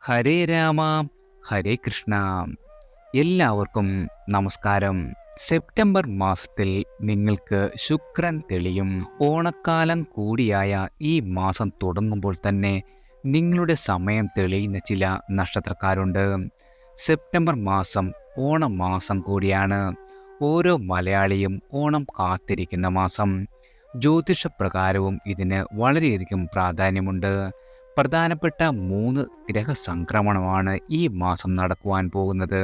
ഹരേ രാമ ഹരേ കൃഷ്ണ. എല്ലാവർക്കും നമസ്കാരം. സെപ്റ്റംബർ മാസത്തിൽ നിങ്ങൾക്ക് ശുക്രൻ തെളിയും. ഓണക്കാലം കൂടിയായ ഈ മാസം തുടങ്ങുമ്പോൾ തന്നെ നിങ്ങളുടെ സമയം തെളിയുന്ന ചില നക്ഷത്രക്കാരുണ്ട്. സെപ്റ്റംബർ മാസം ഓണമാസം കൂടിയാണ്. ഓരോ മലയാളിയും ഓണം കാത്തിരിക്കുന്ന മാസം. ജ്യോതിഷപ്രകാരവും ഇതിന് വളരെയധികം പ്രാധാന്യമുണ്ട്. പ്രധാനപ്പെട്ട 3 ഗ്രഹസംക്രമണമാണ് ഈ മാസം നടക്കുവാൻ പോകുന്നത്.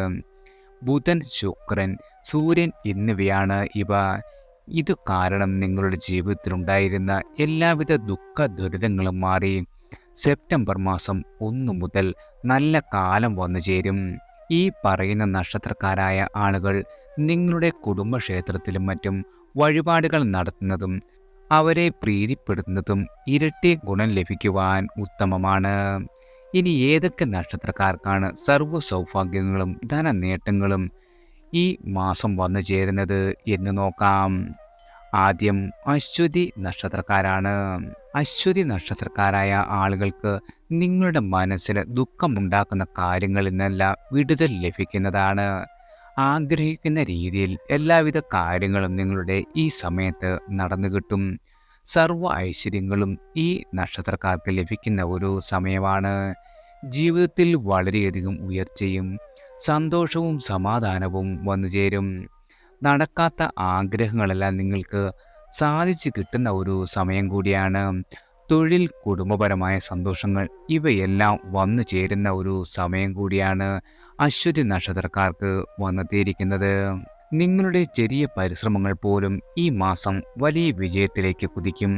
ബുധൻ, ശുക്രൻ, സൂര്യൻ എന്നിവയാണ് ഇവ. ഇത് കാരണം നിങ്ങളുടെ ജീവിതത്തിലുണ്ടായിരുന്ന എല്ലാവിധ ദുഃഖ ദുരിതങ്ങളും മാറി സെപ്റ്റംബർ മാസം 1 മുതൽ നല്ല കാലം വന്നു ചേരും. ഈ പറയുന്ന നക്ഷത്രക്കാരായ ആളുകൾ നിങ്ങളുടെ കുടുംബക്ഷേത്രത്തിലും മറ്റും വഴിപാടുകൾ നടത്തുന്നതും അവരെ പ്രീതിപ്പെടുത്തുന്നതും ഇരട്ടി ഗുണം ലഭിക്കുവാൻ ഉത്തമമാണ്. ഇനി ഏതൊക്കെ നക്ഷത്രക്കാർക്കാണ് സർവ്വ സൗഭാഗ്യങ്ങളും ധനനേട്ടങ്ങളും ഈ മാസം വന്നു ചേരുന്നത് എന്ന് നോക്കാം. ആദ്യം അശ്വതി നക്ഷത്രക്കാരാണ്. അശ്വതി നക്ഷത്രക്കാരായ ആളുകൾക്ക് നിങ്ങളുടെ മനസ്സിന് ദുഃഖമുണ്ടാക്കുന്ന കാര്യങ്ങളിൽ നിന്നെല്ലാം വിടുതൽ ലഭിക്കുന്നതാണ്. ആഗ്രഹിക്കുന്ന രീതിയിൽ എല്ലാവിധ കാര്യങ്ങളും നിങ്ങളുടെ ഈ സമയത്ത് നടന്നു കിട്ടും. സർവ്വ ഐശ്വര്യങ്ങളും ഈ നക്ഷത്രക്കാർക്ക് ലഭിക്കുന്ന ഒരു സമയമാണ്. ജീവിതത്തിൽ വളരെയധികം ഉയർച്ചയും സന്തോഷവും സമാധാനവും വന്നു ചേരും. നടക്കാത്ത ആഗ്രഹങ്ങളെല്ലാം നിങ്ങൾക്ക് സാധിച്ചു കിട്ടുന്ന ഒരു സമയം കൂടിയാണ്. തൊഴിൽ, കുടുംബപരമായ സന്തോഷങ്ങൾ ഇവയെല്ലാം വന്നു ചേരുന്ന ഒരു സമയം കൂടിയാണ് അശ്വതി നക്ഷത്രക്കാർക്ക് വന്നെത്തിയിരിക്കുന്നത്. നിങ്ങളുടെ ചെറിയ പരിശ്രമങ്ങൾ പോലും ഈ മാസം വലിയ വിജയത്തിലേക്ക് കുതിക്കും.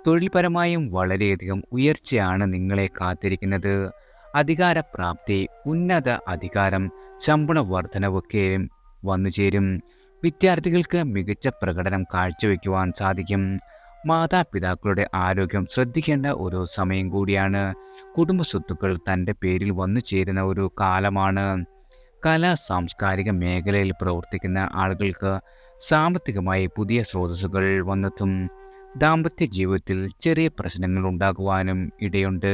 തൊഴിൽപരമായും വളരെയധികം ഉയർച്ചയാണ് നിങ്ങളെ കാത്തിരിക്കുന്നത്. അധികാരപ്രാപ്തി, ഉന്നത അധികാരം, ശമ്പള വർധനവൊക്കെ വന്നു ചേരും. വിദ്യാർത്ഥികൾക്ക് മികച്ച പ്രകടനം കാഴ്ചവെക്കുവാൻ സാധിക്കും. മാതാപിതാക്കളുടെ ആരോഗ്യം ശ്രദ്ധിക്കേണ്ട ഒരു സമയം കൂടിയാണ്. കുടുംബ സ്വത്തുക്കൾ തൻ്റെ പേരിൽ വന്നു ചേരുന്ന ഒരു കാലമാണ്. കലാ സാംസ്കാരിക മേഖലയിൽ പ്രവർത്തിക്കുന്ന ആളുകൾക്ക് സാമ്പത്തികമായി പുതിയ സ്രോതസ്സുകൾ വന്നെത്തും. ദാമ്പത്യ ജീവിതത്തിൽ ചെറിയ പ്രശ്നങ്ങൾ ഉണ്ടാകുവാനും ഇടയുണ്ട്.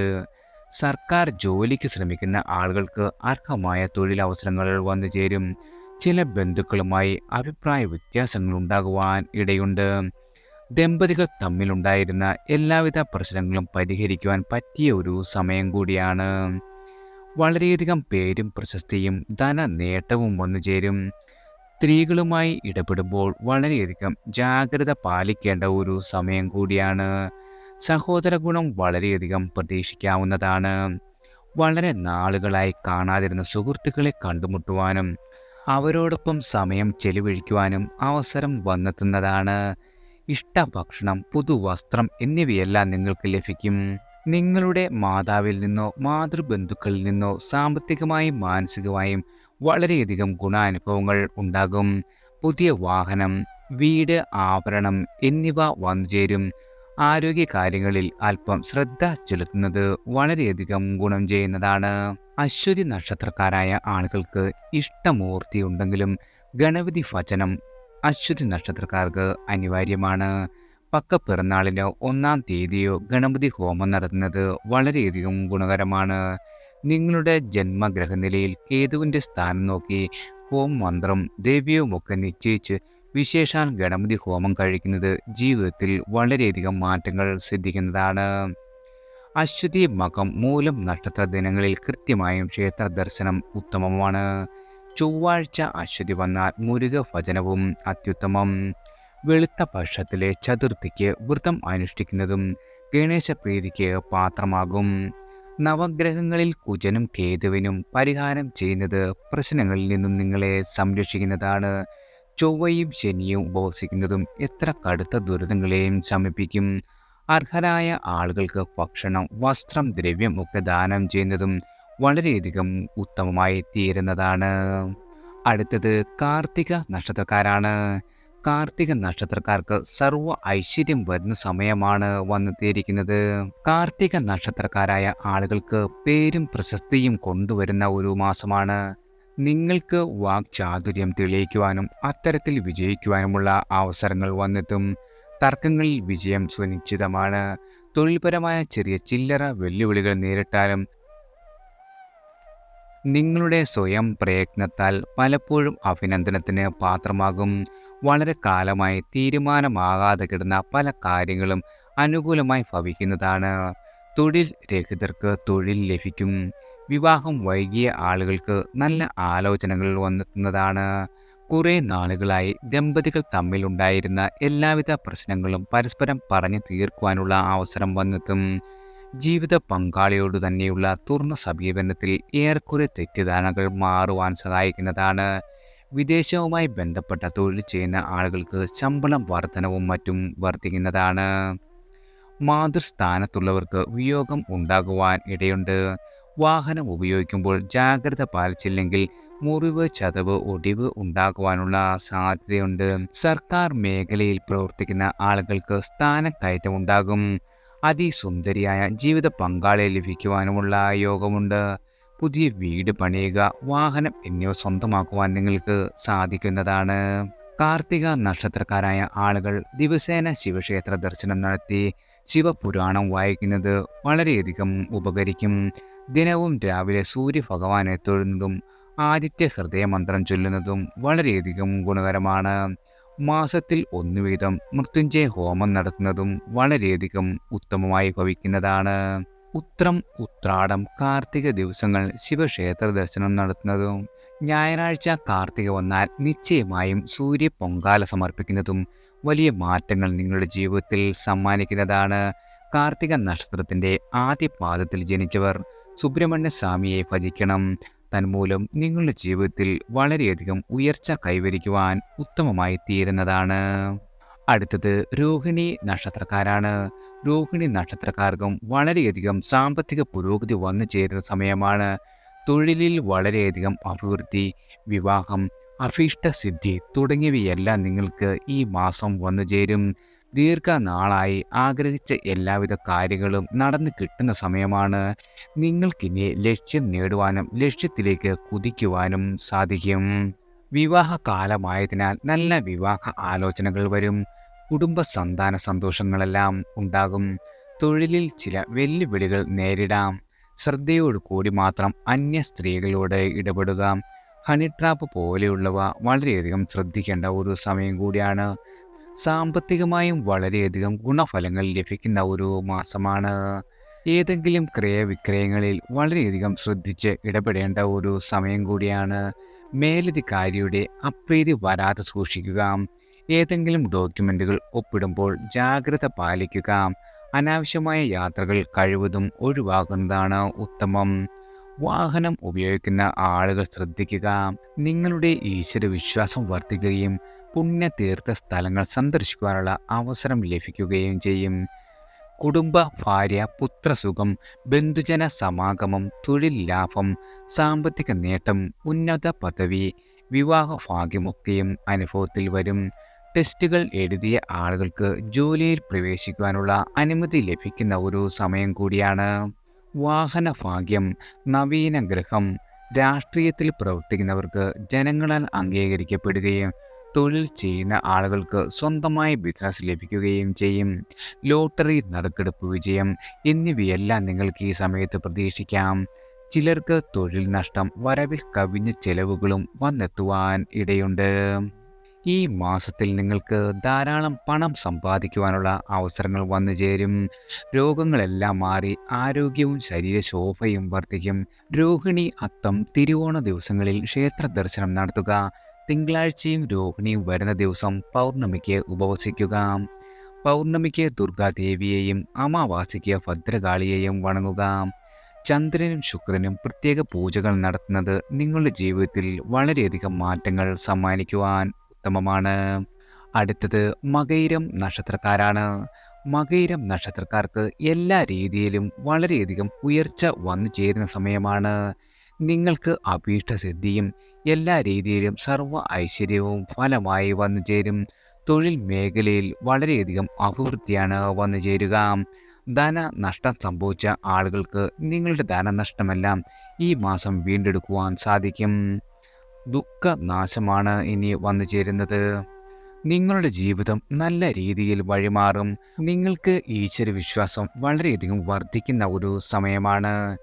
സർക്കാർ ജോലിക്ക് ശ്രമിക്കുന്ന ആളുകൾക്ക് അർഹമായ തൊഴിലവസരങ്ങൾ വന്നു ചേരും. ചില ബന്ധുക്കളുമായി അഭിപ്രായ വ്യത്യാസങ്ങൾ ഉണ്ടാകുവാൻ ഇടയുണ്ട്. ദമ്പതികൾ തമ്മിലുണ്ടായിരുന്ന എല്ലാവിധ പ്രശ്നങ്ങളും പരിഹരിക്കുവാൻ പറ്റിയ ഒരു സമയം കൂടിയാണ്. വളരെയധികം പേരും പ്രശസ്തിയും ധന നേട്ടവും വന്നു ചേരും. സ്ത്രീകളുമായി ഇടപെടുമ്പോൾ വളരെയധികം ജാഗ്രത പാലിക്കേണ്ട ഒരു സമയം കൂടിയാണ്. സഹോദര ഗുണം വളരെയധികം പ്രതീക്ഷിക്കാവുന്നതാണ്. വളരെ നാളുകളായി കാണാതിരുന്ന സുഹൃത്തുക്കളെ കണ്ടുമുട്ടുവാനും അവരോടൊപ്പം സമയം ചെലവഴിക്കുവാനും അവസരം വന്നെത്തുന്നതാണ്. ഇഷ്ടഭക്ഷണം, പുതുവസ്ത്രം എന്നിവയെല്ലാം നിങ്ങൾക്ക് ലഭിക്കും. നിങ്ങളുടെ മാതാവിൽ നിന്നോ മാതൃബന്ധുക്കളിൽ നിന്നോ സാമ്പത്തികമായും മാനസികമായും വളരെയധികം ഗുണാനുഭവങ്ങൾ ഉണ്ടാകും. പുതിയ വാഹനം, വീട്, ആഭരണം എന്നിവ വന്നുചേരും. ആരോഗ്യകാര്യങ്ങളിൽ അല്പം ശ്രദ്ധ ചെലുത്തുന്നത് വളരെയധികം ഗുണം ചെയ്യുന്നതാണ്. അശ്വതി നക്ഷത്രക്കാരായ ആളുകൾക്ക് ഇഷ്ടമൂർത്തി ഉണ്ടെങ്കിലും ഗണപതി ഭജനം അശ്വതി നക്ഷത്രക്കാർക്ക് അനിവാര്യമാണ്. പിറന്നാളിനോ 1-ാം തീയതിയോ ഗണപതി ഹോമം നടത്തുന്നത് വളരെയധികം ഗുണകരമാണ്. നിങ്ങളുടെ ജന്മഗ്രഹനിലയിൽ കേതുവിൻ്റെ സ്ഥാനം നോക്കി ഹോം മന്ത്രം, ദേവ്യവുമൊക്കെ നിശ്ചയിച്ച് വിശേഷാൽ ഗണപതി ഹോമം കഴിക്കുന്നത് ജീവിതത്തിൽ വളരെയധികം മാറ്റങ്ങൾ സിദ്ധിക്കുന്നതാണ്. അശ്വതി, മകം, മൂലം നക്ഷത്ര ദിനങ്ങളിൽ കൃത്യമായും ക്ഷേത്ര ദർശനം ഉത്തമമാണ്. ചൊവ്വാഴ്ച അശ്വതി വന്നാൽ മുരുക ഭജനവും അത്യുത്തമം. വെളുത്ത പക്ഷത്തിലെ ചതുർത്ഥിക്ക് വ്രതം അനുഷ്ഠിക്കുന്നതും ഗണേശപ്രീതിക്ക് പാത്രമാകും. നവഗ്രഹങ്ങളിൽ കുജനും കേതുവിനും പരിഹാരം ചെയ്യുന്നത് പ്രശ്നങ്ങളിൽ നിന്നും നിങ്ങളെ സംരക്ഷിക്കുന്നതാണ്. ചൊവ്വയും ശനിയും ഉപവസിക്കുന്നതും എത്ര കടുത്ത ദുരിതങ്ങളെയും ശമിപ്പിക്കും. അർഹരായ ആളുകൾക്ക് ഭക്ഷണം, വസ്ത്രം, ദ്രവ്യം ഒക്കെ ദാനം ചെയ്യുന്നതും വളരെയധികം ഉത്തമമായി തീരുന്നതാണ്. അടുത്തത് കാർത്തിക നക്ഷത്രക്കാരാണ്. കാർത്തിക നക്ഷത്രക്കാർക്ക് സർവ്വ ഐശ്വര്യം വരുന്ന സമയമാണ് വന്നെത്തിയിരിക്കുന്നത്. കാർത്തിക നക്ഷത്രക്കാരായ ആളുകൾക്ക് പേരും പ്രശസ്തിയും കൊണ്ടുവരുന്ന ഒരു മാസമാണ്. നിങ്ങൾക്ക് വാക്ചാതുര്യം തെളിയിക്കുവാനും അത്തരത്തിൽ വിജയിക്കുവാനുമുള്ള അവസരങ്ങൾ വന്നെത്തും. തർക്കങ്ങളിൽ വിജയം സുനിശ്ചിതമാണ്. തൊഴിൽപരമായ ചെറിയ ചില്ലറ വെല്ലുവിളികൾ നേരിട്ടാലും നിങ്ങളുടെ സ്വയം പ്രയത്നത്താൽ പലപ്പോഴും അഭിനന്ദനത്തിന് പാത്രമാകും. വളരെ കാലമായി തീരുമാനമാകാതെ കിടന്ന പല കാര്യങ്ങളും അനുകൂലമായി ഭവിക്കുന്നതാണ്. തൊഴിൽ രഹിതർക്ക് തൊഴിൽ ലഭിക്കും. വിവാഹം വൈകിയ ആളുകൾക്ക് നല്ല ആലോചനകൾ വന്നെത്തുന്നതാണ്. കുറേ നാളുകളായി ദമ്പതികൾ തമ്മിലുണ്ടായിരുന്ന എല്ലാവിധ പ്രശ്നങ്ങളും പരസ്പരം പറഞ്ഞു തീർക്കുവാനുള്ള അവസരം വന്നെത്തും. ജീവിത പങ്കാളിയോട് തന്നെയുള്ള തുറന്ന സമീപനത്തിൽ ഏറെക്കുറെ തെറ്റിദ്ധാരണകൾ മാറുവാൻ സഹായിക്കുന്നതാണ്. വിദേശവുമായി ബന്ധപ്പെട്ട തൊഴിൽ ചെയ്യുന്ന ആളുകൾക്ക് ശമ്പളം വർധനവും മറ്റും വർദ്ധിക്കുന്നതാണ്. മാതൃസ്ഥാനത്തുള്ളവർക്ക് വിയോഗം ഉണ്ടാകുവാൻ ഇടയുണ്ട്. വാഹനം ഉപയോഗിക്കുമ്പോൾ ജാഗ്രത പാലിച്ചില്ലെങ്കിൽ മുറിവ്, ചതവ്, ഒടിവ് ഉണ്ടാകുവാനുള്ള സാധ്യതയുണ്ട്. സർക്കാർ മേഖലയിൽ പ്രവർത്തിക്കുന്ന ആളുകൾക്ക് സ്ഥാനക്കയറ്റം ഉണ്ടാകും. അതിസുന്ദരിയായ ജീവിത പങ്കാളിയെ ലഭിക്കുവാനുമുള്ള യോഗമുണ്ട്. പുതിയ വീട് പണിയുക, വാഹനം എന്നിവ സ്വന്തമാക്കുവാൻ നിങ്ങൾക്ക് സാധിക്കുന്നതാണ്. കാർത്തിക നക്ഷത്രക്കാരായ ആളുകൾ ദിവസേന ശിവക്ഷേത്ര ദർശനം നടത്തി ശിവപുരാണം വായിക്കുന്നത് വളരെയധികം ഉപകരിക്കും. ദിനവും രാവിലെ സൂര്യഭഗവാനെ തൊഴുന്നതും ആദിത്യ ഹൃദയമന്ത്രം ചൊല്ലുന്നതും വളരെയധികം ഗുണകരമാണ്. മാസത്തിൽ ഒന്നു വീതം മൃത്യുഞ്ജയ ഹോമം നടത്തുന്നതും വളരെയധികം ഉത്തമമായി ഭവിക്കുന്നതാണ്. ഉത്രം, ഉത്രാടം, കാർത്തിക ദിവസങ്ങൾ ശിവക്ഷേത്ര ദർശനം നടത്തുന്നതും ഞായറാഴ്ച കാർത്തിക വന്നാൽ നിശ്ചയമായും സൂര്യ പൊങ്കാല സമർപ്പിക്കുന്നതും വലിയ മാറ്റങ്ങൾ നിങ്ങളുടെ ജീവിതത്തിൽ സമ്മാനിക്കുന്നതാണ്. കാർത്തിക നക്ഷത്രത്തിൻ്റെ ആദ്യ പാദത്തിൽ ജനിച്ചവർ സുബ്രഹ്മണ്യ സ്വാമിയെ ഭജിക്കണം. തന്മൂലം നിങ്ങളുടെ ജീവിതത്തിൽ വളരെയധികം ഉയർച്ച കൈവരിക്കുവാൻ ഉത്തമമായി തീരുന്നതാണ്. അടുത്തത് രോഹിണി നക്ഷത്രക്കാരാണ്. രോഹിണി നക്ഷത്രക്കാർക്കും വളരെയധികം സാമ്പത്തിക പുരോഗതി വന്നു ചേരുന്ന സമയമാണ്. തൊഴിലിൽ വളരെയധികം അഭിവൃദ്ധി, വിവാഹം, അഭീഷ്ടസിദ്ധി തുടങ്ങിയവയെല്ലാം നിങ്ങൾക്ക് ഈ മാസം വന്നു ചേരും. ദീർഘനാളായി ആഗ്രഹിച്ച എല്ലാവിധ കാര്യങ്ങളും നടന്നു കിട്ടുന്ന സമയമാണ്. നിങ്ങൾക്കിനി ലക്ഷ്യം നേടുവാനും ലക്ഷ്യത്തിലേക്ക് കുതിക്കുവാനും സാധിക്കും. വിവാഹകാലമായതിനാൽ നല്ല വിവാഹ ആലോചനകൾ വരും. കുടുംബ സന്താന സന്തോഷങ്ങളെല്ലാം ഉണ്ടാകും. തൊഴിലിൽ ചില വെല്ലുവിളികൾ നേരിടാം. ശ്രദ്ധയോടു കൂടി മാത്രം അന്യ സ്ത്രീകളോട് ഇടപെടുക. ഹണി ട്രാപ്പ് പോലെയുള്ളവ വളരെയധികം ശ്രദ്ധിക്കേണ്ട ഒരു സമയം കൂടിയാണ്. സാമ്പത്തികമായും വളരെയധികം ഗുണഫലങ്ങൾ ലഭിക്കുന്ന ഒരു മാസമാണ്. ഏതെങ്കിലും ക്രയവിക്രയങ്ങളിൽ വളരെയധികം ശ്രദ്ധിച്ച് ഇടപെടേണ്ട ഒരു സമയം കൂടിയാണ്. മേലധികാരിയുടെ അപ്രീതി വരാതെ സൂക്ഷിക്കുക. ഏതെങ്കിലും ഡോക്യുമെന്റുകൾ ഒപ്പിടുമ്പോൾ ജാഗ്രത പാലിക്കുക. അനാവശ്യമായ യാത്രകൾ കഴിവതും ഒഴിവാക്കുന്നതാണ് ഉത്തമം. വാഹനം ഉപയോഗിക്കുന്ന ആളുകൾ ശ്രദ്ധിക്കുക. നിങ്ങളുടെ ഈശ്വരവിശ്വാസം വർദ്ധിക്കുകയും പുണ്യതീർത്ഥ സ്ഥലങ്ങൾ സന്ദർശിക്കുവാനുള്ള അവസരം ലഭിക്കുകയും ചെയ്യും. കുടുംബ, ഭാര്യ, പുത്രസുഖം, ബന്ധുജന സമാഗമം, തൊഴിൽ ലാഭം, സാമ്പത്തിക നേട്ടം, ഉന്നത പദവി, വിവാഹ ഭാഗ്യമൊക്കെയും അനുഭവത്തിൽ വരും. ടെസ്റ്റുകൾ എഴുതിയ ആളുകൾക്ക് ജോലിയിൽ പ്രവേശിക്കുവാനുള്ള അനുമതി ലഭിക്കുന്ന ഒരു സമയം കൂടിയാണ്. വാഹന ഭാഗ്യം, നവീന ഗൃഹം, രാഷ്ട്രീയത്തിൽ പ്രവർത്തിക്കുന്നവർക്ക് ജനങ്ങളാൽ അംഗീകരിക്കപ്പെടുകയും തൊഴിൽ ചെയ്യുന്ന ആളുകൾക്ക് സ്വന്തമായി ബിസിനസ് ലഭിക്കുകയും ചെയ്യും. ലോട്ടറി, നറുക്കെടുപ്പ് വിജയം എന്നിവയെല്ലാം നിങ്ങൾക്ക് ഈ സമയത്ത് പ്രതീക്ഷിക്കാം. ചിലർക്ക് തൊഴിൽ നഷ്ടം, വരവിൽ കവിഞ്ഞ ചെലവുകളും വന്നെത്തുവാൻ ഇടയുണ്ട്. ഈ മാസത്തിൽ നിങ്ങൾക്ക് ധാരാളം പണം സമ്പാദിക്കുവാനുള്ള അവസരങ്ങൾ വന്നു ചേരും. രോഗങ്ങളെല്ലാം മാറി ആരോഗ്യവും ശരീരശോഭയും വർദ്ധിക്കും. രോഹിണി, അത്തം, തിരുവോണ ദിവസങ്ങളിൽ ക്ഷേത്ര ദർശനം നടത്തുക. തിങ്കളാഴ്ചയും രോഹിണിയും വരുന്ന ദിവസം പൗർണമിക്ക് ഉപവസിക്കുക. പൗർണമിക്ക് ദുർഗാദേവിയെയും അമാവാസിക്ക് ഭദ്രകാളിയെയും വണങ്ങുക. ചന്ദ്രനും ശുക്രനും പ്രത്യേക പൂജകൾ നടത്തുന്നത് നിങ്ങളുടെ ജീവിതത്തിൽ വളരെയധികം മാറ്റങ്ങൾ സമ്മാനിക്കുവാൻ ഉത്തമമാണ്. അടുത്തത് മകയിരം നക്ഷത്രക്കാരാണ്. മകയിരം നക്ഷത്രക്കാർക്ക് എല്ലാ രീതിയിലും വളരെയധികം ഉയർച്ച വന്നു ചേരുന്ന സമയമാണ്. നിങ്ങൾക്ക് അഭീഷ്ടസിദ്ധിയും എല്ലാ രീതിയിലും സർവ്വ ഐശ്വര്യവും ഫലമായി വന്നു ചേരും. തൊഴിൽ മേഖലയിൽ വളരെയധികം അഭിവൃദ്ധിയാണ് വന്നു ചേരുക. ധനനഷ്ടം സംഭവിച്ച ആളുകൾക്ക് നിങ്ങളുടെ ധനനഷ്ടമെല്ലാം ഈ മാസം വീണ്ടെടുക്കുവാൻ സാധിക്കും. ദുഃഖനാശമാണ് ഇനി വന്നു ചേരുന്നത്. നിങ്ങളുടെ ജീവിതം നല്ല രീതിയിൽ വഴിമാറും. നിങ്ങൾക്ക് ഈശ്വരവിശ്വാസം വളരെയധികം വർദ്ധിക്കുന്ന ഒരു സമയമാണ്.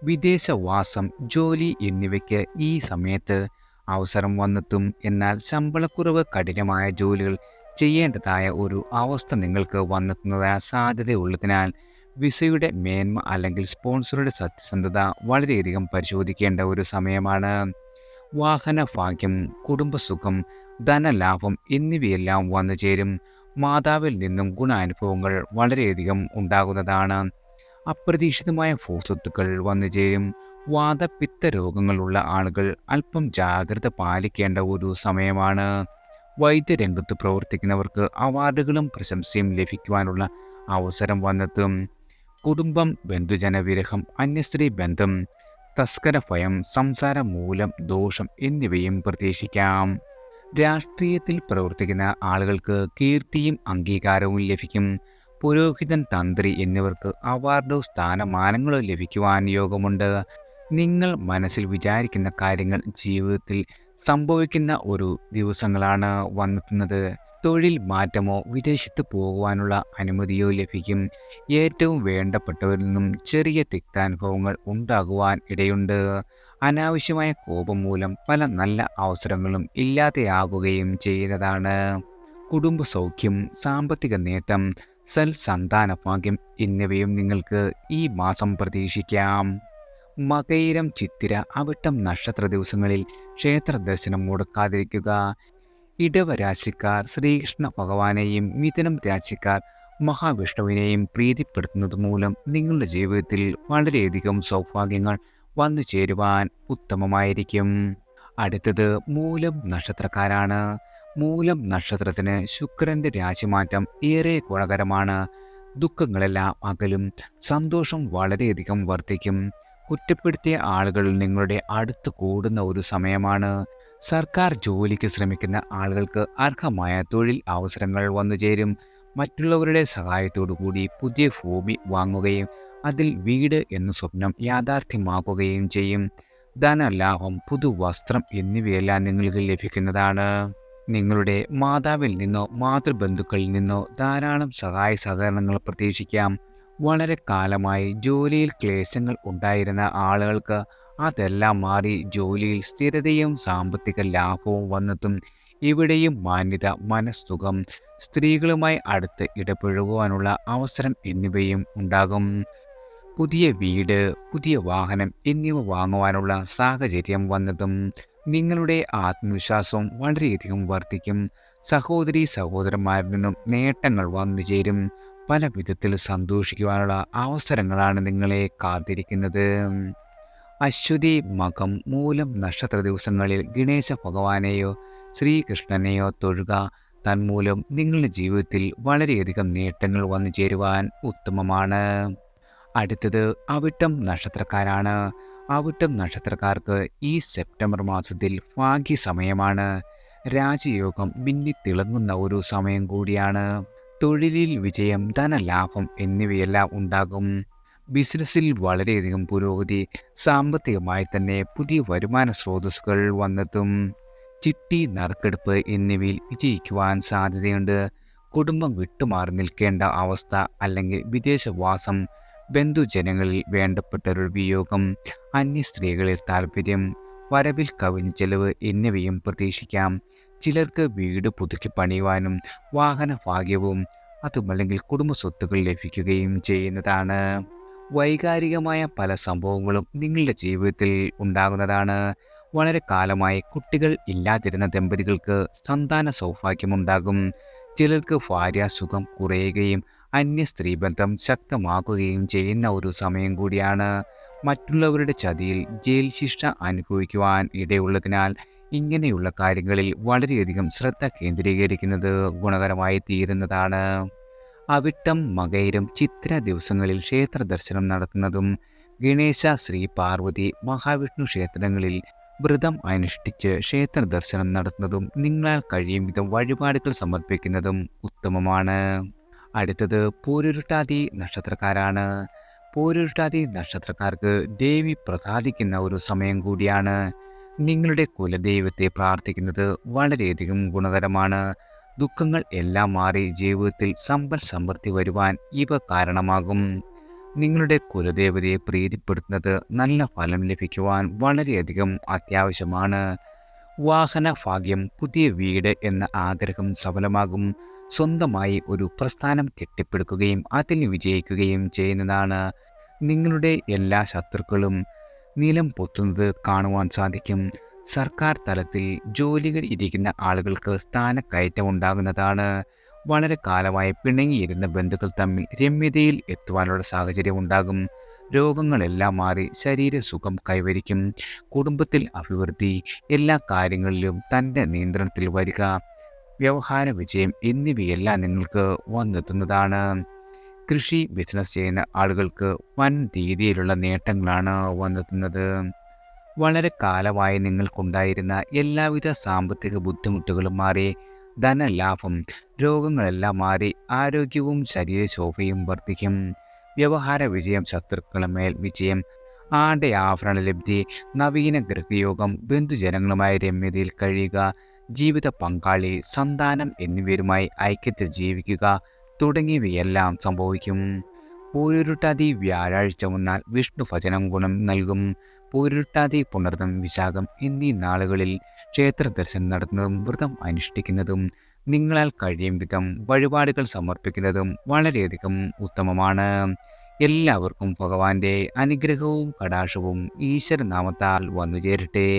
വിദേശവാസം, ജോലി എന്നിവയ്ക്ക് ഈ സമയത്ത് അവസരം വന്നെത്തും. എന്നാൽ ശമ്പളക്കുറവ്, കഠിനമായ ജോലികൾ ചെയ്യേണ്ടതായ ഒരു അവസ്ഥ നിങ്ങൾക്ക് വന്നെത്തുന്നതിന് സാധ്യതയുള്ളതിനാൽ വിസയുടെ മേന്മ അല്ലെങ്കിൽ സ്പോൺസറുടെ സത്യസന്ധത വളരെയധികം പരിശോധിക്കേണ്ട ഒരു സമയമാണ്. വാഹന ഭാഗ്യം, കുടുംബസുഖം, ധനലാഭം എന്നിവയെല്ലാം വന്നു ചേരും. മാതാവിൽ നിന്നും ഗുണാനുഭവങ്ങൾ വളരെയധികം ഉണ്ടാകുന്നതാണ്. അപ്രതീക്ഷിതമായ ഭൂസ്വത്തുക്കൾ വന്നു ചേരും. വാതപിത്ത രോഗങ്ങളുള്ള ആളുകൾ അല്പം ജാഗ്രത പാലിക്കേണ്ട ഒരു സമയമാണ്. വൈദ്യരംഗത്ത് പ്രവർത്തിക്കുന്നവർക്ക് അവാർഡുകളും പ്രശംസയും ലഭിക്കുവാനുള്ള അവസരം വന്നെത്തും. കുടുംബം, ബന്ധുജനവിരഹം, അന്യസ്ത്രീ ബന്ധം, തസ്കര ഭയം, സംസാര മൂലം ദോഷം എന്നിവയും പ്രതീക്ഷിക്കാം. രാഷ്ട്രീയത്തിൽ പ്രവർത്തിക്കുന്ന ആളുകൾക്ക് കീർത്തിയും അംഗീകാരവും ലഭിക്കും. പുരോഹിതൻ, തന്ത്രി എന്നിവർക്ക് അവാർഡോ സ്ഥാനമാനങ്ങളോ ലഭിക്കുവാൻ യോഗമുണ്ട്. നിങ്ങൾ മനസ്സിൽ വിചാരിക്കുന്ന കാര്യങ്ങൾ ജീവിതത്തിൽ സംഭവിക്കുന്ന ഒരു ദിവസങ്ങളാണ് വന്നെത്തുന്നത്. തൊഴിൽ മാറ്റമോ വിദേശത്ത് പോകുവാനുള്ള അനുമതിയോ ലഭിക്കും. ഏറ്റവും വേണ്ടപ്പെട്ടവരിൽ നിന്നും ചെറിയ തിക്താനുഭവങ്ങൾ ഉണ്ടാകുവാൻ ഇടയുണ്ട്. അനാവശ്യമായ കോപം മൂലം പല നല്ല അവസരങ്ങളും ഇല്ലാതെയാകുകയും ചെയ്യുന്നതാണ്. കുടുംബസൗഖ്യം, സാമ്പത്തിക നേട്ടം, സന്താന ഭാഗ്യം എന്നിവയും നിങ്ങൾക്ക് ഈ മാസം പ്രതീക്ഷിക്കാം. മകയിരം, ചിത്തിര, അവിട്ടം നക്ഷത്ര ദിവസങ്ങളിൽ ക്ഷേത്ര ദർശനം മുടക്കാതിരിക്കുക. ഇടവരാശിക്കാർ ശ്രീകൃഷ്ണ ഭഗവാനെയും മിഥുനം രാശിക്കാർ മഹാവിഷ്ണുവിനെയും പ്രീതിപ്പെടുത്തുന്നത് മൂലം നിങ്ങളുടെ ജീവിതത്തിൽ വളരെയധികം സൗഭാഗ്യങ്ങൾ വന്നു ചേരുവാൻ ഉത്തമമായിരിക്കും. അടുത്തത് മൂലം നക്ഷത്രക്കാരാണ്. മൂലം നക്ഷത്രത്തിന് ശുക്രന്റെ രാശിമാറ്റം ഏറെ ഗുണകരമാണ്. ദുഃഖങ്ങളെല്ലാം അകലും. സന്തോഷം വളരെയധികം വർദ്ധിക്കും. കുറ്റപ്പെടുത്തിയ ആളുകൾ നിങ്ങളുടെ അടുത്ത് കൂടുന്ന ഒരു സമയമാണ്. സർക്കാർ ജോലിക്ക് ശ്രമിക്കുന്ന ആളുകൾക്ക് അർഹമായ തൊഴിൽ അവസരങ്ങൾ വന്നു ചേരും. മറ്റുള്ളവരുടെ സഹായത്തോടു കൂടി പുതിയ ഭൂമി വാങ്ങുകയും അതിൽ വീട് എന്ന സ്വപ്നം യാഥാർത്ഥ്യമാക്കുകയും ചെയ്യും. ധനലാഭം, പുതുവസ്ത്രം എന്നിവയെല്ലാം നിങ്ങൾക്ക് ലഭിക്കുന്നതാണ്. നിങ്ങളുടെ മാതാവിൽ നിന്നോ മാതൃബന്ധുക്കളിൽ നിന്നോ ധാരാളം സഹായ സഹകരണങ്ങൾ പ്രതീക്ഷിക്കാം. വളരെ കാലമായി ജോലിയിൽ ക്ലേശങ്ങൾ ഉണ്ടായിരുന്ന ആളുകൾക്ക് അതെല്ലാം മാറി ജോലിയിൽ സ്ഥിരതയും സാമ്പത്തിക ലാഭവും വന്നെത്തും. ഇവിടെയും മാന്യത, മനസ്സുഖം, സ്ത്രീകളുമായി അടുത്ത് ഇടപഴകുവാനുള്ള അവസരം എന്നിവയും ഉണ്ടാകും. പുതിയ വീട്, പുതിയ വാഹനം എന്നിവ വാങ്ങുവാനുള്ള സാഹചര്യം വന്നതും നിങ്ങളുടെ ആത്മവിശ്വാസവും വളരെയധികം വർദ്ധിക്കും. സഹോദരി സഹോദരന്മാരിൽ നിന്നും നേട്ടങ്ങൾ വന്നു ചേരും. പല വിധത്തിൽ സന്തോഷിക്കുവാനുള്ള അവസരങ്ങളാണ് നിങ്ങളെ കാത്തിരിക്കുന്നത്. അശ്വതി, മകം, മൂലം നക്ഷത്ര ദിവസങ്ങളിൽ ഗണേശ ഭഗവാനെയോ ശ്രീകൃഷ്ണനെയോ തൊഴുക. തന്മൂലം നിങ്ങളുടെ ജീവിതത്തിൽ വളരെയധികം നേട്ടങ്ങൾ വന്നു ചേരുവാൻ ഉത്തമമാണ്. അടുത്തത് അവിട്ടം നക്ഷത്രക്കാരാണ്. അവിട്ടം നക്ഷത്രക്കാർക്ക് ഈ സെപ്റ്റംബർ മാസത്തിൽ ഭാഗ്യ സമയമാണ്. രാജയോഗം മിന്നിത്തിളങ്ങുന്ന ഒരു സമയം കൂടിയാണ്. തൊഴിലിൽ വിജയം, ധനലാഭം എന്നിവയെല്ലാം ഉണ്ടാകും. ബിസിനസ്സിൽ വളരെയധികം പുരോഗതി, സാമ്പത്തികമായി തന്നെ പുതിയ വരുമാന സ്രോതസ്സുകൾ വന്നെത്തും. ചിട്ടി, നറുക്കെടുപ്പ് എന്നിവയിൽ വിജയിക്കുവാൻ സാധ്യതയുണ്ട്. കുടുംബം വിട്ടുമാറി നിൽക്കേണ്ട അവസ്ഥ അല്ലെങ്കിൽ വിദേശവാസം, ബന്ധുജനങ്ങളിൽ വേണ്ടപ്പെട്ടൊരു വിയോഗം, അന്യ സ്ത്രീകളിൽ താല്പര്യം, വരവിൽ കവിഞ്ഞ ചെലവ് എന്നിവയും പ്രതീക്ഷിക്കാം. ചിലർക്ക് വീട് പുതുക്കി പണിയുവാനും വാഹന ഭാഗ്യവും അതുമല്ലെങ്കിൽ കുടുംബ സ്വത്തുക്കൾ ലഭിക്കുകയും ചെയ്യുന്നതാണ്. വൈകാരികമായ പല സംഭവങ്ങളും നിങ്ങളുടെ ജീവിതത്തിൽ ഉണ്ടാകുന്നതാണ്. വളരെ കാലമായി കുട്ടികൾ ഇല്ലാതിരുന്ന ദമ്പതികൾക്ക് സന്താന സൗഭാഗ്യമുണ്ടാകും. ചിലർക്ക് ഭാര്യാസുഖം കുറയുകയും അന്യ സ്ത്രീബന്ധം ശക്തമാക്കുകയും ചെയ്യുന്ന ഒരു സമയം കൂടിയാണ്. മറ്റുള്ളവരുടെ ചതിയിൽ ജയിൽ ശിക്ഷ അനുഭവിക്കുവാൻ ഇടയുള്ളതിനാൽ ഇങ്ങനെയുള്ള കാര്യങ്ങളിൽ വളരെയധികം ശ്രദ്ധ കേന്ദ്രീകരിക്കുന്നത് ഗുണകരമായി തീരുന്നതാണ്. അവിട്ടം, മകയിരം, ചിത്ര ദിവസങ്ങളിൽ ക്ഷേത്ര ദർശനം നടത്തുന്നതും ഗണേശ, ശ്രീ പാർവതി, മഹാവിഷ്ണു ക്ഷേത്രങ്ങളിൽ വ്രതം അനുഷ്ഠിച്ച് ക്ഷേത്ര ദർശനം നടത്തുന്നതും നിങ്ങളാൽ കഴിയും വിധം വഴിപാടുകൾ സമർപ്പിക്കുന്നതും ഉത്തമമാണ്. അടുത്തത് പൂരുരുട്ടാതി നക്ഷത്രക്കാരാണ്. പൂരുരുട്ടാതി നക്ഷത്രക്കാർക്ക് ദേവി പ്രസാദിക്കുന്ന ഒരു സമയം കൂടിയാണ്. നിങ്ങളുടെ കുലദൈവത്തെ പ്രാർത്ഥിക്കുന്നത് വളരെയധികം ഗുണകരമാണ്. ദുഃഖങ്ങൾ എല്ലാം മാറി ജീവിതത്തിൽ സമ്പൽ സമൃദ്ധി വരുവാൻ ഇവ കാരണമാകും. നിങ്ങളുടെ കുലദേവതയെ പ്രീതിപ്പെടുത്തുന്നത് നല്ല ഫലം ലഭിക്കുവാൻ വളരെയധികം അത്യാവശ്യമാണ്. വാഹന ഭാഗ്യം, പുതിയ വീട് എന്ന ആഗ്രഹം സഫലമാകും. സ്വന്തമായി ഒരു പ്രസ്ഥാനം കെട്ടിപ്പടുക്കുകയും അതിൽ വിജയിക്കുകയും ചെയ്യുന്നതാണ്. നിങ്ങളുടെ എല്ലാ ശത്രുക്കളും നിലം പൊത്തുന്നത് കാണുവാൻ സാധിക്കും. സർക്കാർ തലത്തിൽ ജോലികൾ ഇരിക്കുന്ന ആളുകൾക്ക് സ്ഥാനക്കയറ്റം ഉണ്ടാകുന്നതാണ്. വളരെ കാലമായി പിണങ്ങിയിരുന്ന ബന്ധുക്കൾ തമ്മിൽ രമ്യതയിൽ എത്തുവാനുള്ള സാഹചര്യം ഉണ്ടാകും. രോഗങ്ങളെല്ലാം മാറി ശരീരസുഖം കൈവരിക്കും. കുടുംബത്തിൽ അഭിവൃദ്ധി, എല്ലാ കാര്യങ്ങളിലും തൻ്റെ നിയന്ത്രണത്തിൽ വരിക, വ്യവഹാര വിജയം എന്നിവയെല്ലാം നിങ്ങൾക്ക് വന്നെത്തുന്നതാണ്. കൃഷി ബിസിനസ് ചെയ്യുന്ന ആളുകൾക്ക് വൻ രീതിയിലുള്ള നേട്ടങ്ങളാണ് വന്നെത്തുന്നത്. വളരെ കാലമായി നിങ്ങൾക്കുണ്ടായിരുന്ന എല്ലാവിധ സാമ്പത്തിക ബുദ്ധിമുട്ടുകളും മാറി ധനലാഭം, രോഗങ്ങളെല്ലാം മാറി ആരോഗ്യവും ശരീരശോഭയും വർദ്ധിക്കും. വ്യവഹാര വിജയം, ശത്രുക്കളുടെ മേൽ വിജയം, ആഭരണ ലബ്ധി, നവീന ഗൃഹയോഗം, ബന്ധുജനങ്ങളുമായി രമ്യതയിൽ കഴിയുക, ജീവിത പങ്കാളി, സന്താനം എന്നിവരുമായി ഐക്യത്തിൽ ജീവിക്കുക തുടങ്ങിയവയെല്ലാം സംഭവിക്കും. പൂരുരുട്ടാതി വ്യാഴാഴ്ച വന്നാൽ വിഷ്ണു ഭജനം ഗുണം നൽകും. പൂരുരുട്ടാതി, പുണർദം, വിശാഖം എന്നീ നാളുകളിൽ ക്ഷേത്ര ദർശനം നടത്തുന്നതും വ്രതം അനുഷ്ഠിക്കുന്നതും നിങ്ങളാൽ കഴിയും വിധം വഴിപാടുകൾ സമർപ്പിക്കുന്നതും വളരെയധികം ഉത്തമമാണ്. എല്ലാവർക്കും ഭഗവാന്റെ അനുഗ്രഹവും കടാക്ഷവും ഈശ്വരനാമത്താൽ വന്നു ചേരട്ടെ.